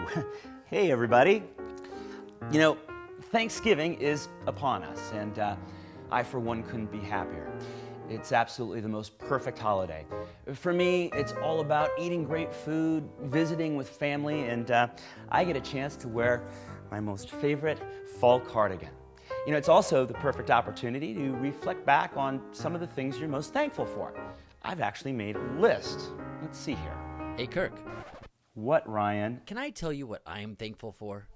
Ooh, hey everybody. You know, Thanksgiving is upon us, and I for one couldn't be happier. It's absolutely the most perfect holiday. For me, it's all about eating great food, visiting with family, and I get a chance to wear my most favorite fall cardigan. You know, it's also the perfect opportunity to reflect back on some of the things you're most thankful for. I've actually made a list. Let's see here. Hey, Kirk, What, Ryan? can I tell you what I'm thankful for?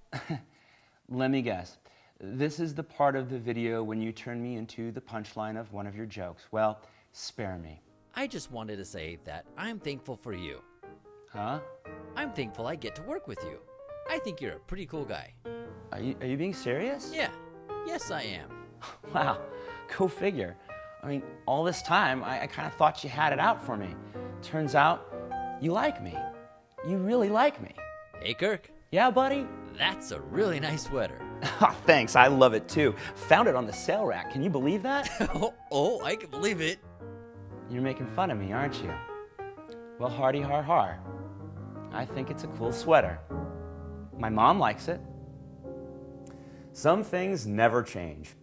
Let me guess. This is the part of the video when you turn me into the punchline of one of your jokes. Well, spare me. I just wanted to say that I'm thankful for you. Huh? I'm thankful I get to work with you. I think you're a pretty cool guy. Are you being serious? Yeah, yes I am. Wow, go figure. I mean, all this time, I kind of thought you had it out for me. Turns out, you like me. You really like me. Hey, Kirk, Yeah, buddy? that's a really nice sweater. Thanks, I love it too. Found it on the sale rack. Can you believe that? oh, I can believe it. You're making fun of me, aren't you? Well, hardy har har. I think it's a cool sweater. My mom likes it. Some things never change.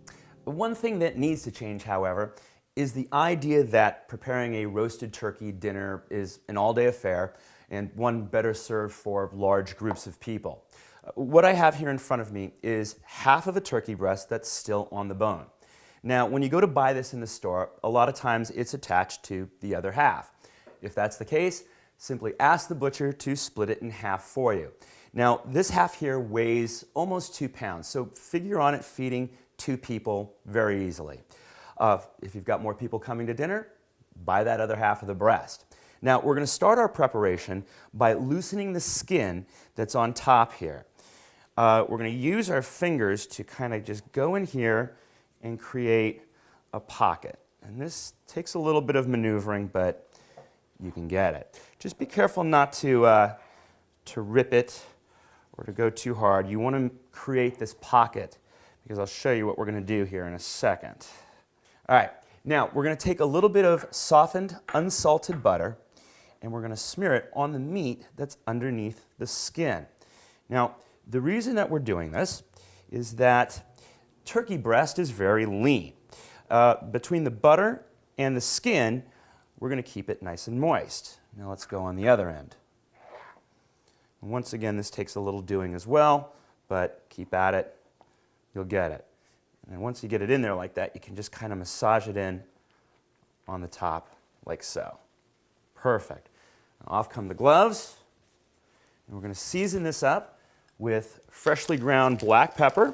One thing that needs to change, however, is the idea that preparing a roasted turkey dinner is an all-day affair and one better served for large groups of people. What I have here in front of me is half of a turkey breast that's still on the bone. Now, when you go to buy this in the store, a lot of times it's attached to the other half. If that's the case, simply ask the butcher to split it in half for you. Now, this half here weighs almost 2 pounds, so figure on it feeding 2 people very easily. If you've got more people coming to dinner, buy that other half of the breast. Now, we're going to start our preparation by loosening the skin that's on top here. We're going to use our fingers to kind of just go in here and create a pocket. And this takes a little bit of maneuvering, but you can get it. Just be careful not to rip it or to go too hard. You want to create this pocket because I'll show you what we're going to do here in a second. All right, now we're going to take a little bit of softened, unsalted butter and we're going to smear it on the meat that's underneath the skin. Now, the reason that we're doing this is that turkey breast is very lean. Between the butter and the skin, we're going to keep it nice and moist. Now let's go on the other end. And once again, this takes a little doing as well, but keep at it, you'll get it. And once you get it in there like that, you can just kind of massage it in on the top like so. Perfect. Now off come the gloves, and we're going to season this up with freshly ground black pepper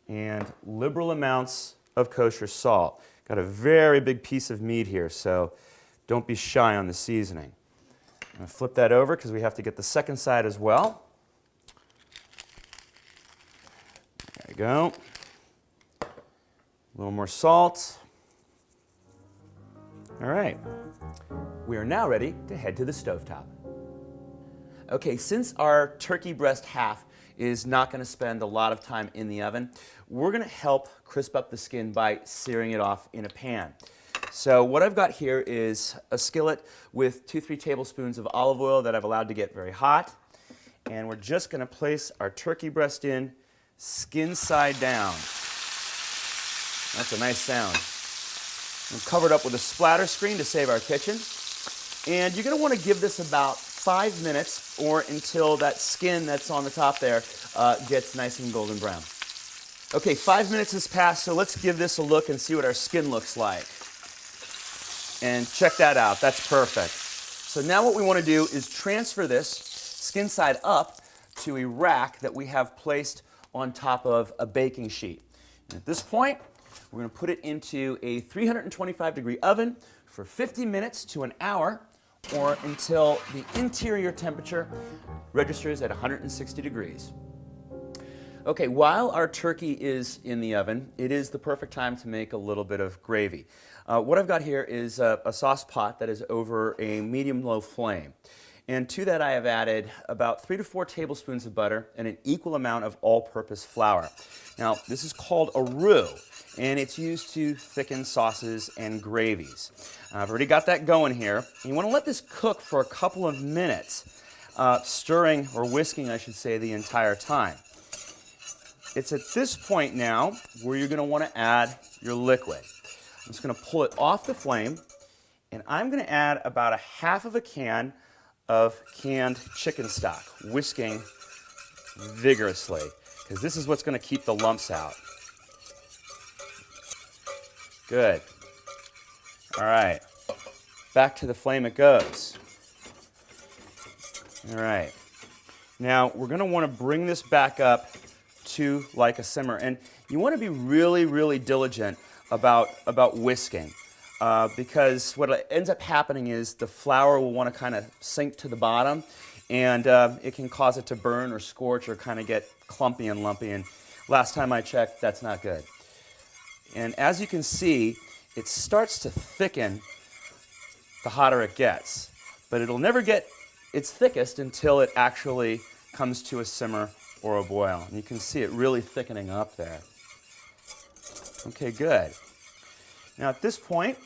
and liberal amounts of kosher salt. Got a very big piece of meat here, so don't be shy on the seasoning. I'm going to flip that over because we have to get the second side as well. There you go. A little more salt. All right. We are now ready to head to the stovetop. Okay, since our turkey breast half is not going to spend a lot of time in the oven, we're going to help crisp up the skin by searing it off in a pan. So what I've got here is a skillet with 2-3 tablespoons of olive oil that I've allowed to get very hot. And we're just going to place our turkey breast in skin side down. That's a nice sound. I'm covered up with a splatter screen to save our kitchen. And you're going to want to give this about 5 minutes or until that skin that's on the top there gets nice and golden brown. Okay, 5 minutes has passed, so let's give this a look and see what our skin looks like. And check that out, that's perfect. So now what we want to do is transfer this skin side up to a rack that we have placed on top of a baking sheet. And at this point, we're going to put it into a 325-degree oven for 50 minutes to an hour, or until the interior temperature registers at 160 degrees. Okay, while our turkey is in the oven, it is the perfect time to make a little bit of gravy. What I've got here is a sauce pot that is over a medium-low flame. And to that I have added about 3 to 4 tablespoons of butter and an equal amount of all-purpose flour. Now, this is called a roux, and it's used to thicken sauces and gravies. I've already got that going here. You want to let this cook for a couple of minutes. stirring, or whisking I should say, the entire time. It's at this point now where you're going to want to add your liquid. I'm just going to pull it off the flame, and I'm going to add about a half of a can of canned chicken stock, whisking vigorously, because this is what's going to keep the lumps out. Good. All right. Back to the flame it goes. All right. Now we're going to want to bring this back up to like a simmer, and you want to be really, really diligent about whisking, because what ends up happening is the flour will want to kind of sink to the bottom, and it can cause it to burn or scorch or kind of get clumpy and lumpy. And last time I checked, that's not good. And as you can see, it starts to thicken the hotter it gets, but it'll never get its thickest until it actually comes to a simmer or a boil. And you can see it really thickening up there. Okay, good. Now at this point,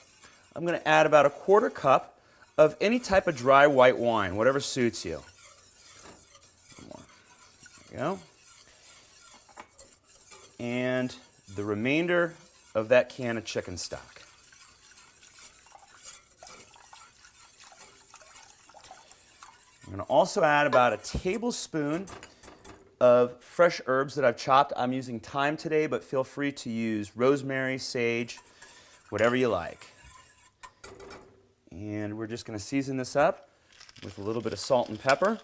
I'm going to add about a quarter cup of any type of dry white wine, whatever suits you. One more. There you go. And the remainder of that can of chicken stock. I'm going to also add about a tablespoon of fresh herbs that I've chopped. I'm using thyme today, but feel free to use rosemary, sage, whatever you like. And we're just going to season this up with a little bit of salt and pepper.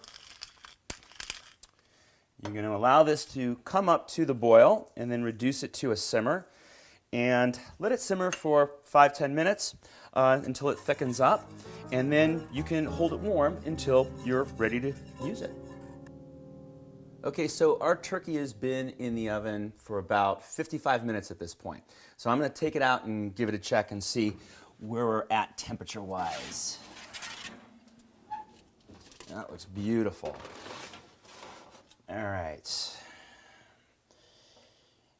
You're going to allow this to come up to the boil and then reduce it to a simmer. And let it simmer for 5-10 minutes until it thickens up. And then you can hold it warm until you're ready to use it. Okay, so our turkey has been in the oven for about 55 minutes at this point. So I'm going to take it out and give it a check and see where we're at temperature-wise. That looks beautiful. All right.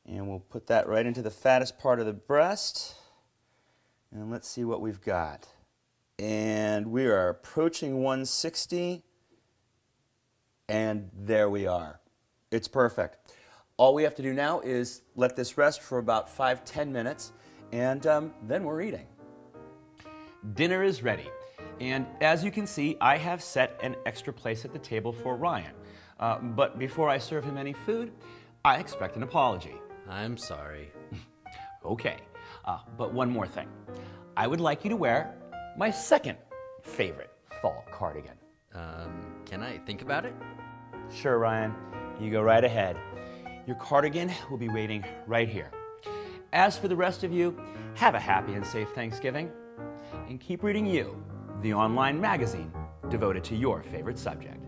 And we'll put that right into the fattest part of the breast. And let's see what we've got. And we are approaching 160. And there we are. It's perfect. All we have to do now is let this rest for about 5-10 minutes, and then we're eating. Dinner is ready. And as you can see, I have set an extra place at the table for Ryan. But before I serve him any food, I expect an apology. I'm sorry. Okay, but one more thing. I would like you to wear my second favorite fall cardigan. Can I think about it? Sure, Ryan. You go right ahead. Your cardigan will be waiting right here. As for the rest of you, have a happy and safe Thanksgiving, and keep reading You, the online magazine devoted to your favorite subject.